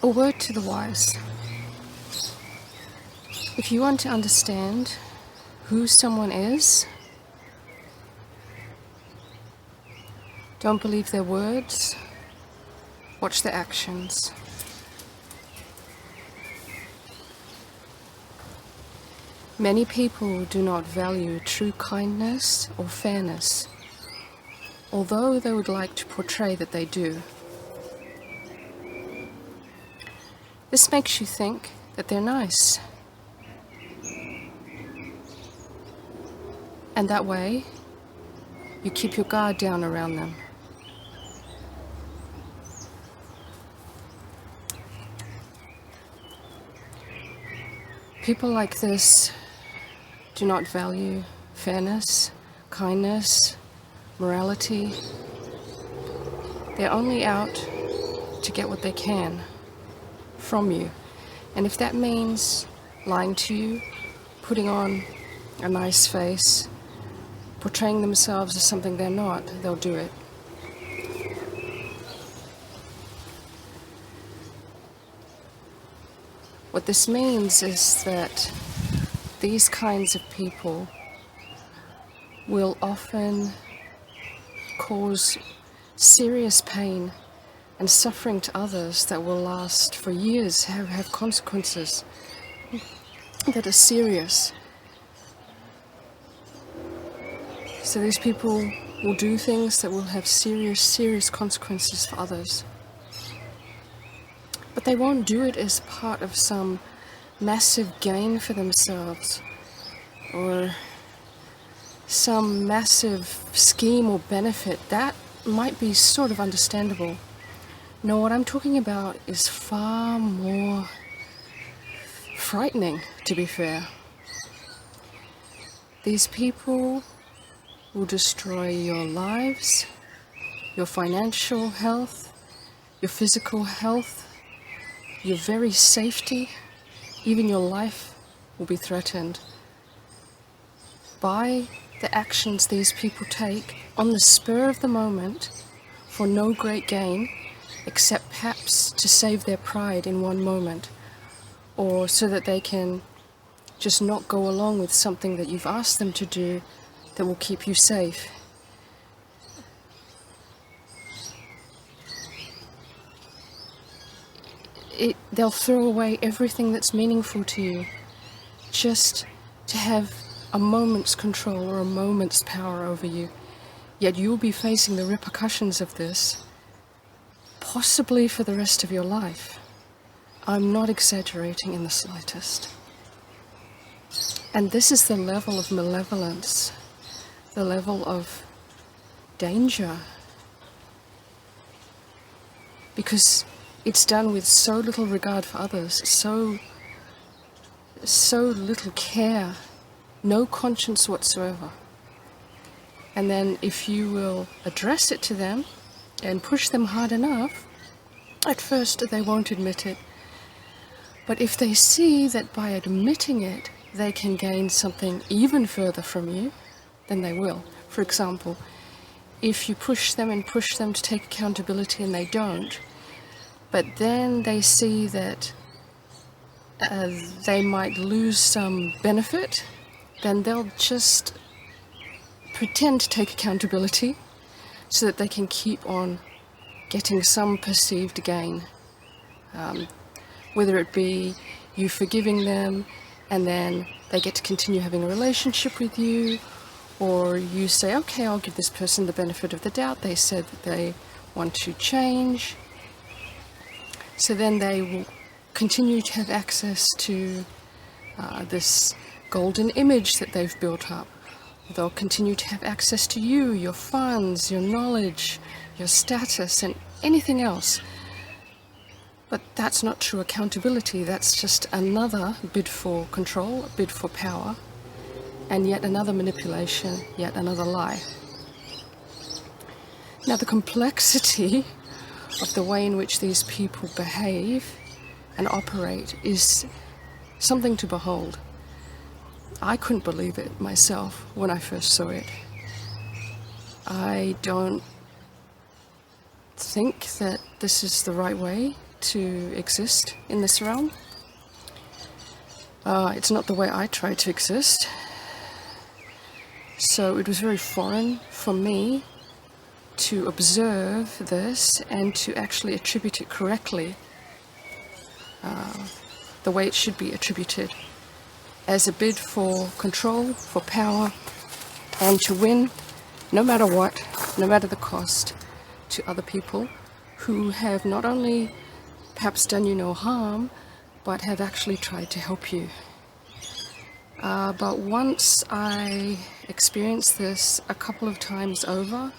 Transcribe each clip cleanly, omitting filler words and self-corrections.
A word to the wise. If you want to understand who someone is, don't believe their words, watch their actions. Many people do not value true kindness or fairness, although they would like to portray that they do. This makes you think that they're nice. And that way, you keep your guard down around them. People like this do not value fairness, kindness, morality. They're only out to get what they can from you. And if that means lying to you, putting on a nice face, portraying themselves as something they're not, they'll do it. What this means is that these kinds of people will often cause serious pain and suffering to others that will last for years, have consequences that are serious. So these people will do things that will have serious consequences for others. But they won't do it as part of some massive gain for themselves or some massive scheme or benefit. That might be sort of understandable. No, what I'm talking about is far more frightening, to be fair. These people will destroy your lives, your financial health, your physical health, your very safety, even your life will be threatened by the actions these people take on the spur of the moment for no great gain, except perhaps to save their pride in one moment, or so that they can just not go along with something that you've asked them to do that will keep you safe. They'll throw away everything that's meaningful to you just to have a moment's control or a moment's power over you. Yet you'll be facing the repercussions of this possibly for the rest of your life. I'm not exaggerating in the slightest. And this is the level of malevolence, the level of danger, because it's done with so little regard for others, so little care, no conscience whatsoever. And then if you will address it to them and push them hard enough, at first they won't admit it. But if they see that by admitting it, they can gain something even further from you, then they will. For example, if you push them to take accountability and they don't, but then they see that they might lose some benefit, then they'll just pretend to take accountability so that they can keep on getting some perceived gain. Whether it be you forgiving them and then they get to continue having a relationship with you, or you say, okay, I'll give this person the benefit of the doubt. They said that they want to change. So then they will continue to have access to this golden image that they've built up. They'll continue to have access to you, your funds, your knowledge, your status, and anything else. But that's not true accountability. That's just another bid for control, a bid for power, and yet another manipulation, yet another lie. Now, the complexity of the way in which these people behave and operate is something to behold. I couldn't believe it myself when I first saw it. I don't think that this is the right way to exist in this realm. It's not the way I try to exist. So it was very foreign for me to observe this and to actually attribute it correctly, the way it should be attributed, as a bid for control, for power, and to win, no matter what, no matter the cost, to other people who have not only perhaps done you no harm, but have actually tried to help you. But once I experienced this a couple of times over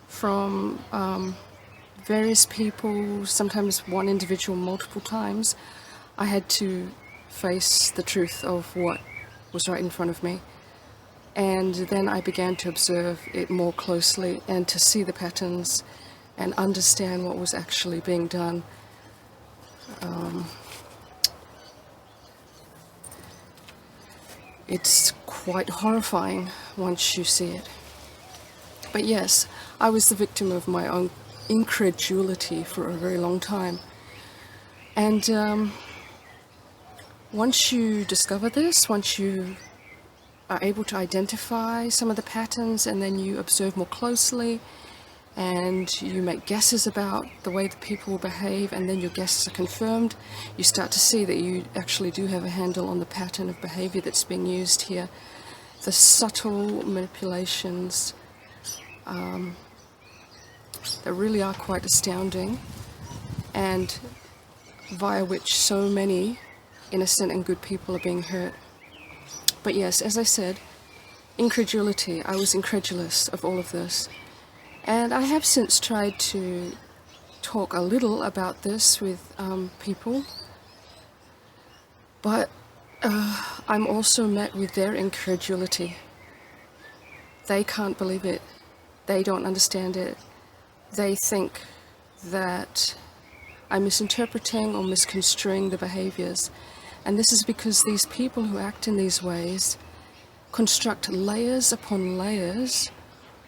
from various people, sometimes one individual multiple times, I had to face the truth of what was right in front of me. And then I began to observe it more closely and to see the patterns and understand what was actually being done. It's quite horrifying once you see it. But yes, I was the victim of my own incredulity for a very long time. And once you discover this, once you are able to identify some of the patterns, and then you observe more closely, and you make guesses about the way that people will behave, and then your guesses are confirmed, you start to see that you actually do have a handle on the pattern of behavior that's being used here. The subtle manipulations that really are quite astounding, and via which so many innocent and good people are being hurt. But yes, as I said, incredulity. I was incredulous of all of this. And I have since tried to talk a little about this with people, but I'm also met with their incredulity. They can't believe it. They don't understand it. They think that I'm misinterpreting or misconstruing the behaviors. And this is because these people who act in these ways construct layers upon layers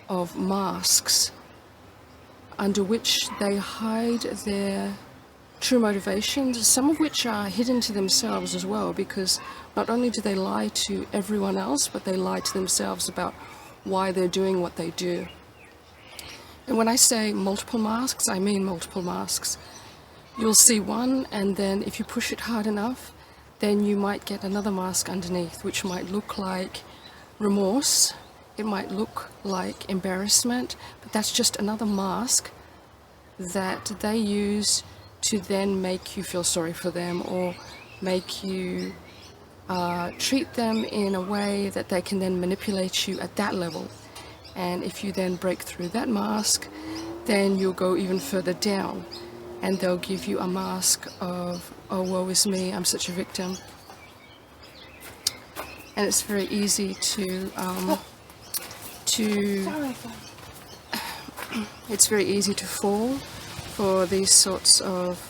of masks under which they hide their true motivations, some of which are hidden to themselves as well, because not only do they lie to everyone else, but they lie to themselves about why they're doing what they do. And when I say multiple masks, I mean multiple masks. You'll see one, and then if you push it hard enough, then you might get another mask underneath, which might look like remorse. It might look like embarrassment, but that's just another mask that they use to then make you feel sorry for them, or make you treat them in a way that they can then manipulate you at that level. And if you then break through that mask, then you'll go even further down, and they'll give you a mask of, oh, woe is me, I'm such a victim. And it's very easy it's very easy to fall for these sorts of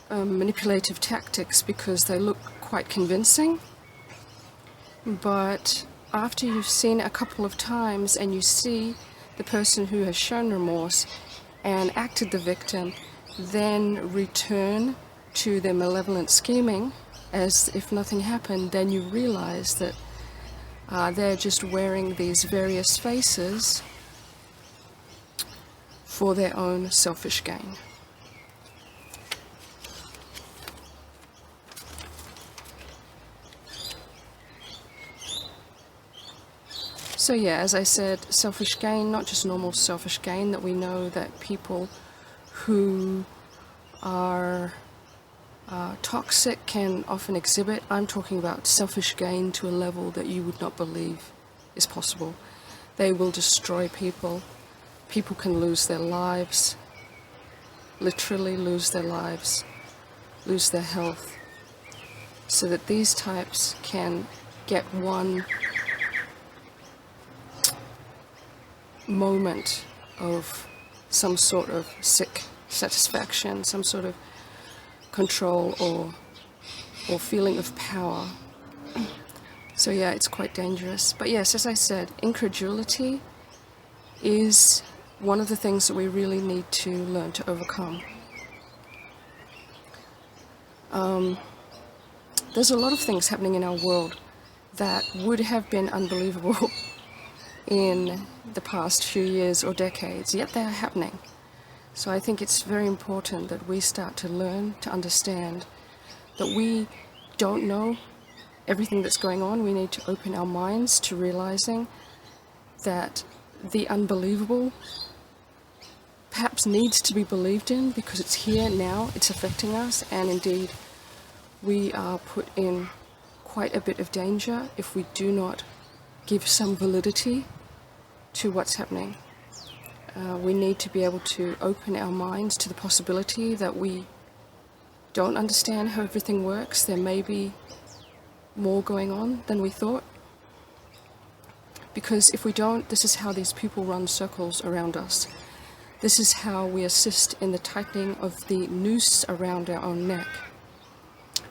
manipulative tactics, because they look quite convincing. But after you've seen it a couple of times and you see the person who has shown remorse and acted the victim then return to their malevolent scheming as if nothing happened, then you realize that they're just wearing these various faces for their own selfish gain. So yeah, as I said, selfish gain, not just normal selfish gain that we know that people who are toxic can often exhibit. I'm talking about selfish gain to a level that you would not believe is possible. They will destroy people. People can lose their lives, literally lose their lives, lose their health, so that these types can get one moment of some sort of sick satisfaction, some sort of control or feeling of power. So yeah, it's quite dangerous. But yes, as I said, incredulity is one of the things that we really need to learn to overcome. There's a lot of things happening in our world that would have been unbelievable in the past few years or decades, yet they are happening. So I think it's very important that we start to learn to understand that we don't know everything that's going on. We need to open our minds to realizing that the unbelievable perhaps needs to be believed in because it's here now, it's affecting us, and indeed we are put in quite a bit of danger if we do not give some validity to what's happening. We need to be able to open our minds to the possibility that we don't understand how everything works. There may be more going on than we thought. Because if we don't, this is how these people run circles around us. This is how we assist in the tightening of the noose around our own neck.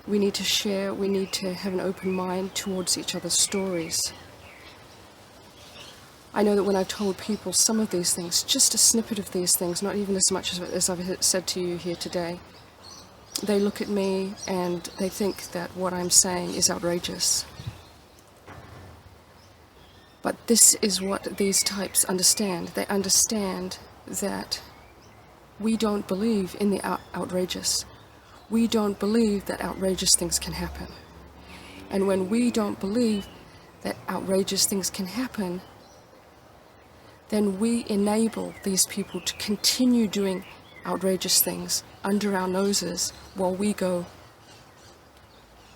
We need to share, we need to have an open mind towards each other's stories. I know that when I've told people some of these things, just a snippet of these things, not even as much as I've said to you here today, they look at me and they think that what I'm saying is outrageous. But this is what these types understand. They understand that we don't believe in the outrageous. We don't believe that outrageous things can happen. And when we don't believe that outrageous things can happen, then we enable these people to continue doing outrageous things under our noses while we go,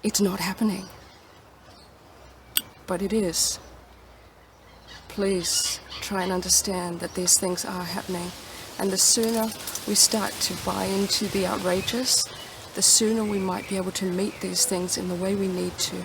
it's not happening. But it is. Please try and understand that these things are happening. And the sooner we start to buy into the outrageous, the sooner we might be able to meet these things in the way we need to.